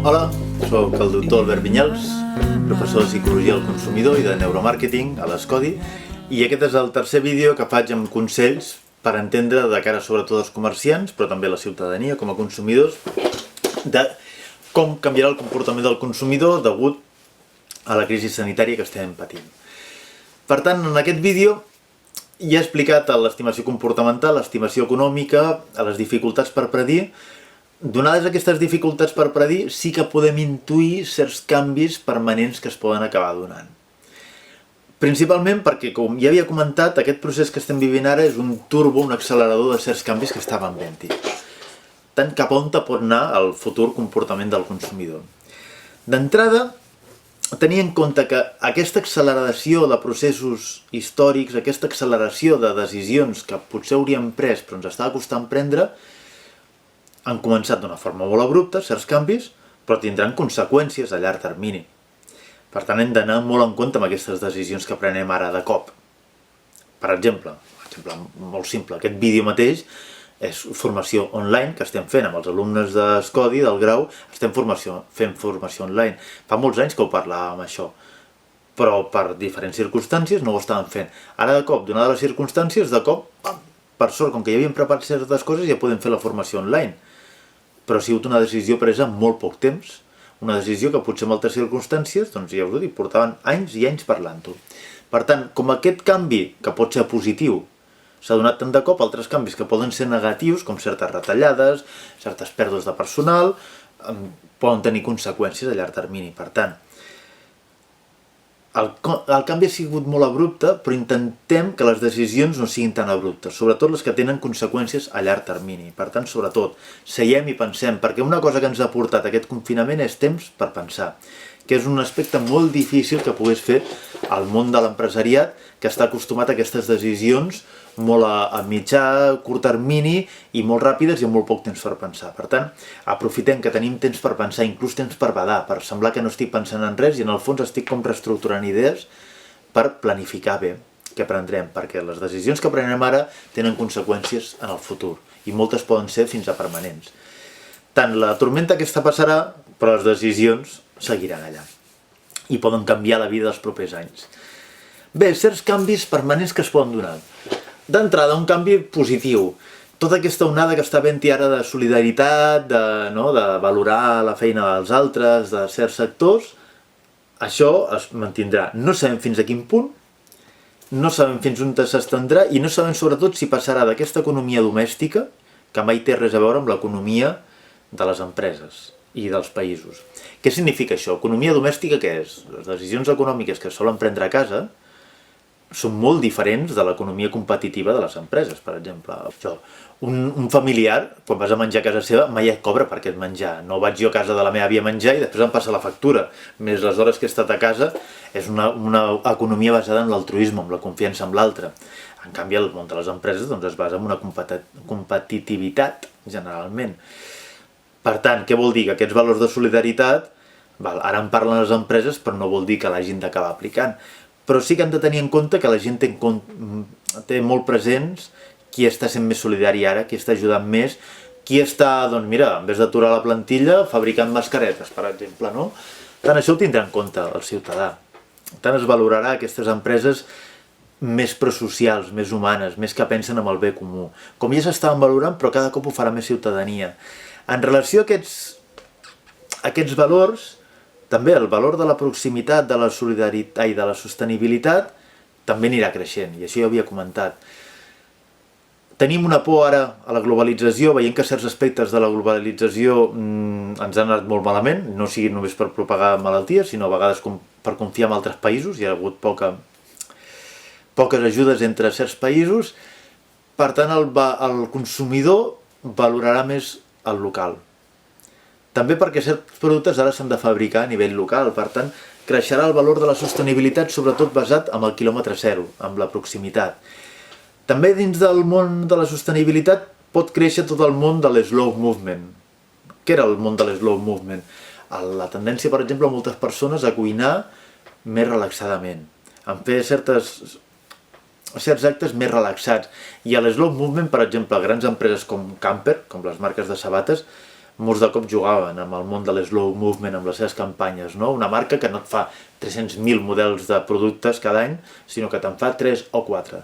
Hola, soc el doctor Albert Vinyals, professor de Psicologia del Consumidor i de Neuromàrqueting a l'Escodi, i aquest és el tercer vídeo que faig amb consells per entendre de cara sobretot als comerciants, però també a la ciutadania com a consumidors, de com canviarà el comportament del consumidor degut a la crisi sanitària que estem patint. Per tant, en aquest vídeo ja he explicat l'estimació comportamental, l'estimació econòmica, les dificultats per predir. Donades aquestes dificultats per predir, sí que podem intuir certs canvis permanents que es poden acabar donant. Principalment perquè, com ja havia comentat, aquest procés que estem vivint ara és un turbo, un accelerador de certs canvis que estaven ben-hi. Tant cap on pot anar el futur comportament del consumidor. D'entrada, tenir en compte que aquesta acceleració de processos històrics, aquesta acceleració de decisions que potser hauríem pres però ens estava costant prendre, han començat d'una forma molt abrupta, certs canvis, però tindran conseqüències a llarg termini. Per tant, hem d'anar molt en compte amb aquestes decisions que prenem ara de cop. Per exemple, molt simple, aquest vídeo mateix és formació online que estem fent amb els alumnes d'Escodi, del grau, estem fent formació online. Fa molts anys que ho parlàvem això, però per diferents circumstàncies no ho estàvem fent. Ara de cop, donades les circumstàncies, de cop, per sort, com que ja havíem preparat certes coses, ja podem fer la formació online. Però ha sigut una decisió presa en molt poc temps, una decisió que potser en altres circumstàncies, doncs ja us ho dic, portaven anys i anys parlant-ho. Per tant, com aquest canvi, que pot ser positiu, s'ha donat tant de cop, altres canvis que poden ser negatius, com certes retallades, certes pèrdues de personal, poden tenir conseqüències a llarg termini. Per tant, el canvi ha sigut molt abrupte, però intentem que les decisions no siguin tan abruptes, sobretot les que tenen conseqüències a llarg termini. Per tant, sobretot, seiem i pensem, perquè una cosa que ens ha portat aquest confinament és temps per pensar, que és un aspecte molt difícil que pogués fer el món de l'empresariat, que està acostumat a aquestes decisions molt a mitjà, curt termini i molt ràpides i amb molt poc temps per pensar. Per tant, aprofitem que tenim temps per pensar, inclús temps per badar, per semblar que no estic pensant en res i en el fons estic com reestructurant idees per planificar bé què prendrem, perquè les decisions que prenem ara tenen conseqüències en el futur i moltes poden ser fins a permanents. Tant la tormenta aquesta passarà, però les decisions seguiran allà i poden canviar la vida dels propers anys. Bé, certs canvis permanents que es poden donar. D'entrada, un canvi positiu. Tota aquesta onada que està havent-hi ara de solidaritat, de valorar la feina dels altres, de certs sectors, això es mantindrà. No sabem fins a quin punt, no sabem fins on s'estendrà i no sabem sobretot si passarà d'aquesta economia domèstica, que mai té res a veure amb l'economia de les empreses i dels països. Què significa això? Economia domèstica què és? Les decisions econòmiques que solen prendre a casa són molt diferents de l'economia competitiva de les empreses, per exemple. Un familiar, quan vas a menjar a casa seva, mai et cobra per aquest menjar. No vaig jo a casa de la meva àvia a menjar i després em passa la factura. Més les hores que he estat a casa, és una economia basada en l'altruisme, en la confiança en l'altre. En canvi, el món de les empreses es basa en una competitivitat, generalment. Per tant, què vol dir? Que aquests valors de solidaritat, ara en parlen les empreses, però no vol dir que l'hagin d'acabar aplicant. Però sí que han de tenir en compte que la gent té molt presents qui està sent més solidari ara, qui està ajudant més, qui està, doncs mira, en vez d'aturar la plantilla, fabricant mascaretes, per exemple, no? Tant això ho tindrà en compte el ciutadà. Tant es valorarà aquestes empreses més prosocials, més humanes, més que pensen en el bé comú. Com ja s'estaven valorant, però cada cop ho farà més ciutadania. En relació a aquests valors, també el valor de la proximitat, de la solidaritat i de la sostenibilitat també anirà creixent, i això ja ho havia comentat. Tenim una por ara a la globalització, veient que certs aspectes de la globalització ens han anat molt malament, no sigui només per propagar malalties, sinó a vegades per confiar en altres països, hi ha hagut poques ajudes entre certs països, per tant el consumidor valorarà més el local. També perquè certs productes ara s'han de fabricar a nivell local, per tant, creixerà el valor de la sostenibilitat sobretot basat en el quilòmetre zero, amb la proximitat. També dins del món de la sostenibilitat pot créixer tot el món de l'slow movement. Què era el món de l'slow movement? La tendència, per exemple, a moltes persones a cuinar més relaxadament, a fer certs actes més relaxats. I a l'slow movement, per exemple, grans empreses com Camper, com les marques de sabates, molts de cop jugaven amb el món de l'slow movement, amb les seves campanyes, no? Una marca que no et fa 300.000 models de productes cada any, sinó que te'n fa 3 o 4.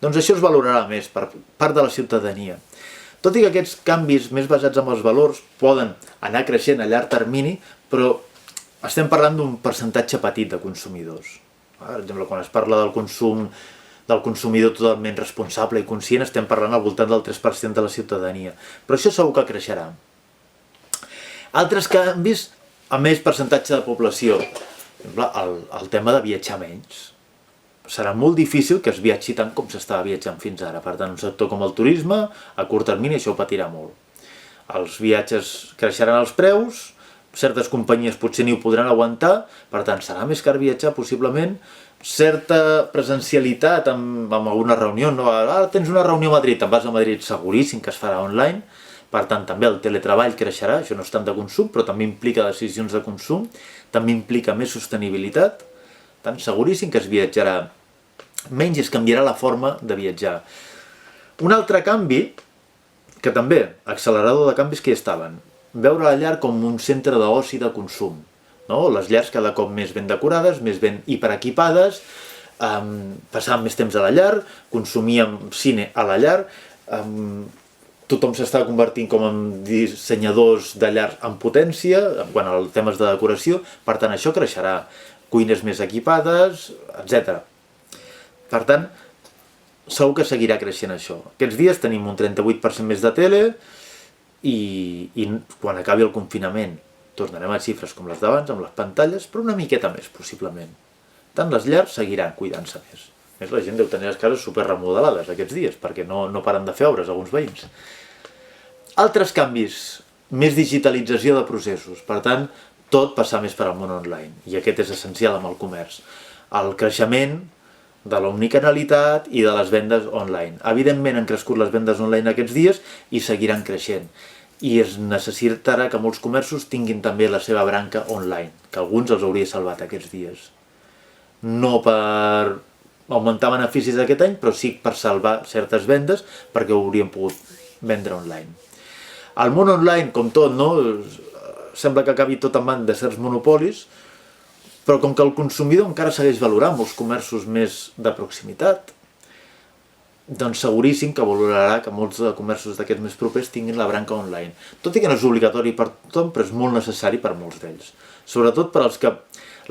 Doncs això es valorarà més per part de la ciutadania. Tot i que aquests canvis més basats en els valors poden anar creixent a llarg termini, però estem parlant d'un percentatge petit de consumidors. Per exemple, quan es parla del consum del consumidor totalment responsable i conscient, estem parlant al voltant del 3% de la ciutadania. Però això segur que creixerà. Altres canvis amb més percentatge de població. Per exemple, el tema de viatjar menys. Serà molt difícil que es viatgi tant com s'estava viatjant fins ara. Per tant, un sector com el turisme, a curt termini, això ho patirà molt. Els viatges creixeran els preus, certes companyies potser ni ho podran aguantar, per tant, serà més car viatjar, possiblement. Certa presencialitat amb alguna reunió, no? Ara tens una reunió a Madrid, te'n vas a Madrid, seguríssim que es farà online, per tant també el teletreball creixerà, això no és tant de consum, però també implica decisions de consum, també implica més sostenibilitat, tant seguríssim que es viatjarà menys i es canviarà la forma de viatjar. Un altre canvi, que també, accelerador de canvis que hi estaven, veure la llar com un centre d'oci de consum. No? Les llars cada cop més ben decorades, més ben hiperequipades, passàvem més temps a la llar, consumíem cine a la llar, tothom s'estava convertint com en dissenyadors de llars en potència, quan els temes de decoració, per tant això creixerà, cuines més equipades, etc. Per tant, segur que seguirà creixent això. Aquests dies tenim un 38% més de tele i quan acabi el confinament tornarem a xifres com les d'abans, amb les pantalles, però una miqueta més, possiblement. Tant les llars seguiran cuidant-se més. Més la gent deu tenir les cases super remodelades aquests dies, perquè no paren de fer obres alguns veïns. Altres canvis, més digitalització de processos, per tant, tot passar més per al món online, i aquest és essencial amb el comerç. El creixement de l'omnicanalitat i de les vendes online. Evidentment han crescut les vendes online aquests dies i seguiran creixent. I es necessitarà que molts comerços tinguin també la seva branca online, que alguns els hauria salvat aquests dies. No per augmentar beneficis aquest any, però sí per salvar certes vendes perquè ho haurien pogut vendre online. El món online, com tot, no? Sembla que acabi tot en mans de certs monopolis, però com que el consumidor encara segueix valorant els comerços més de proximitat, doncs seguríssim que valorarà que molts comerços d'aquests més propers tinguin la branca online. Tot i que no és obligatori per tothom, però és molt necessari per molts d'ells. Sobretot per als que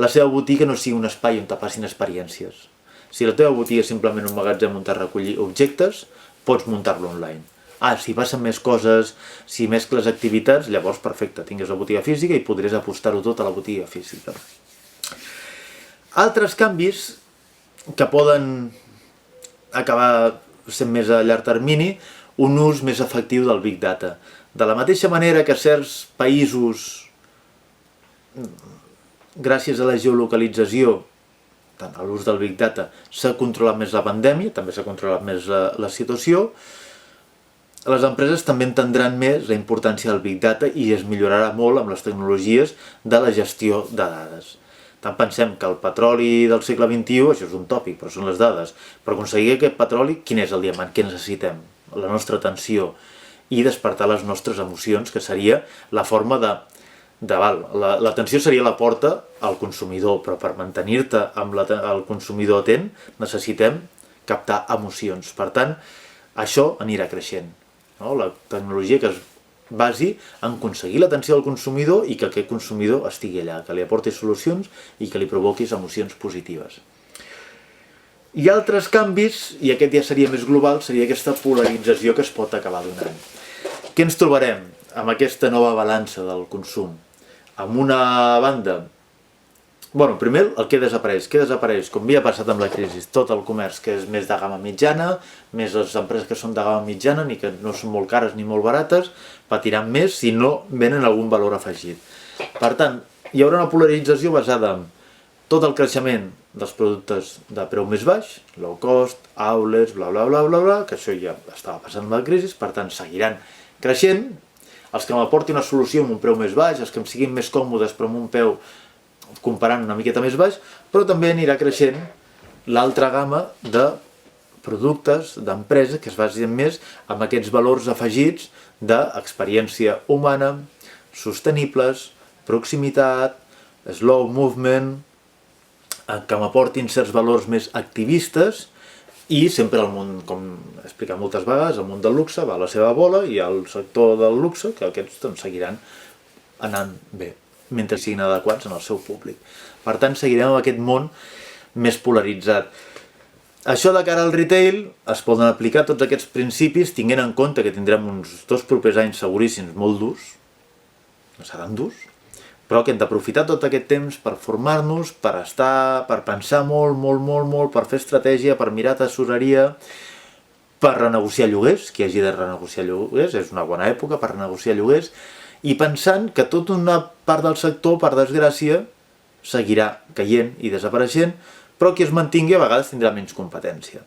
la seva botiga no sigui un espai on te passin experiències. Si la teva botiga és simplement un magatzem on te recollir objectes, pots muntar-lo online. Si passen més coses, si mescles activitats, llavors perfecte, tingues la botiga física i podràs apostar-ho tot a la botiga física. Altres canvis que poden acabar sent més a llarg termini, un ús més efectiu del Big Data. De la mateixa manera que certs països, gràcies a la geolocalització, tant a l'ús del Big Data, s'ha controlat més la pandèmia, també s'ha controlat més la situació, les empreses també entendran més la importància del Big Data i es millorarà molt amb les tecnologies de la gestió de dades. Tant pensem que el petroli del segle XXI, això és un tòpic, però són les dades, per aconseguir aquest petroli, quin és el diamant? Què necessitem? La nostra atenció i despertar les nostres emocions, que seria la forma l'atenció seria la porta al consumidor, però per mantenir-te amb el consumidor atent necessitem captar emocions. Per tant, això anirà creixent. La tecnologia que es basi en aconseguir l'atenció del consumidor i que aquest consumidor estigui allà, que li aporti solucions i que li provoquis emocions positives. I altres canvis, i aquest ja seria més global, seria aquesta polarització que es pot acabar donant. Què ens trobarem amb aquesta nova balança del consum? Amb una banda, primer el que desapareix. Què desapareix? Com havia passat amb la crisi, tot el comerç que és més de gamma mitjana, més les empreses que són de gamma mitjana, ni que no són molt cares ni molt barates, patiran més si no venen algun valor afegit. Per tant, hi haurà una polarització basada en tot el creixement dels productes de preu més baix, low cost, outlets, bla bla bla bla bla, que això ja estava passant amb la crisi, per tant seguiran creixent. Els que m'aportin una solució amb un preu més baix, els que em siguin més còmodes però amb un preu comparant una miqueta més baix, però també anirà creixent l'altra gamma de productes, d'empreses que es basin més amb aquests valors afegits d'experiència humana, sostenibles, proximitat, slow movement, que m'aportin certs valors més activistes, i sempre el món, com he explicat moltes vegades, el món del luxe va a la seva bola i el sector del luxe, que aquests doncs, seguiran anant bé, mentre siguin adequats en el seu públic. Per tant, seguirem amb aquest món més polaritzat. Això de cara al retail es poden aplicar tots aquests principis tenint en compte que tindrem uns 2 propers anys seguríssims molt durs, no seran durs, però que hem d'aprofitar tot aquest temps per formar-nos, per estar, per pensar molt, per fer estratègia, per mirar tesoreria, per renegociar lloguers, qui hagi de renegociar lloguers, és una bona època per renegociar lloguers, i pensant que tota una part del sector, per desgràcia, seguirà caient i desapareixent, però qui es mantingui a vegades tindrà menys competència.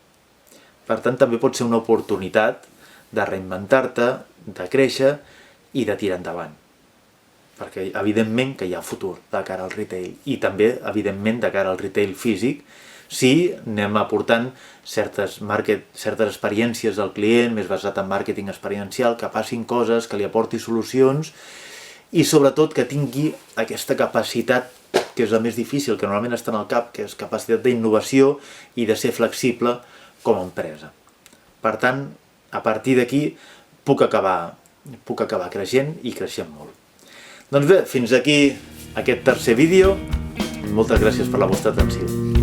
Per tant, també pot ser una oportunitat de reinventar-te, de créixer i de tirar endavant. Perquè evidentment que hi ha futur de cara al retail i també evidentment de cara al retail físic si anem aportant certes experiències al client més basat en màrqueting experiencial, que passin coses, que li aporti solucions i sobretot que tingui aquesta capacitat que és la més difícil, que normalment està en el cap, que és capacitat d'innovació i de ser flexible com a empresa. Per tant, a partir d'aquí puc acabar creixent i creixent molt. Doncs bé, fins aquí aquest tercer vídeo. Moltes gràcies per la vostra atenció.